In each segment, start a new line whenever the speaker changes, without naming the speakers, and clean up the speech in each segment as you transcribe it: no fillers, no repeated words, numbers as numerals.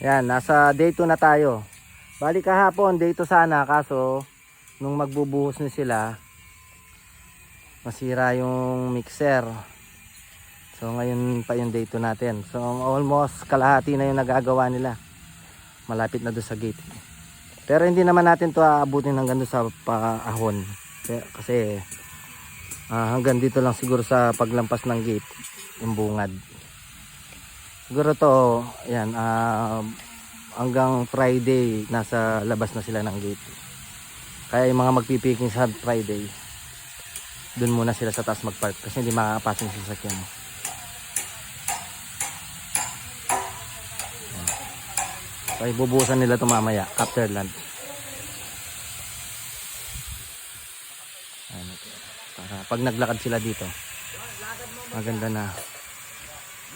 Yan, nasa day 2 na tayo. Bali kahapon day 2 sana, kaso nung magbubuhos na sila, masira yung mixer. So ngayon pa yung day 2 natin. So almost kalahati na yung nagagawa nila. Malapit na doon sa gate. Pero hindi naman natin to aabutin hanggang doon sa paahon. Kasi hanggang dito lang siguro sa paglampas ng gate, yung bungad. Siguro to, yan, hanggang Friday nasa labas na sila ng gate. Kaya yung mga magpipiking sa Friday, dun muna sila sa taas magpark kasi hindi makakapasok sa sasakyan. So ibubuhusan nila ito mamaya after lunch. Para pag naglakad sila dito, maganda na.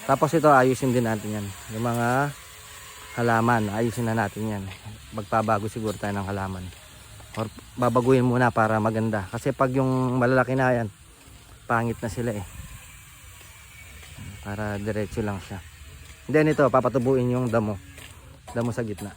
Tapos ito ayusin din natin yan. Yung mga halaman, ayusin na natin yan. Magpabago siguro tayo ng halaman. Or babaguhin muna para maganda. Kasi pag yung malalaki na yan, pangit na sila eh. Para diretso lang siya. Then ito, papatubuin yung damo. Damo sa gitna.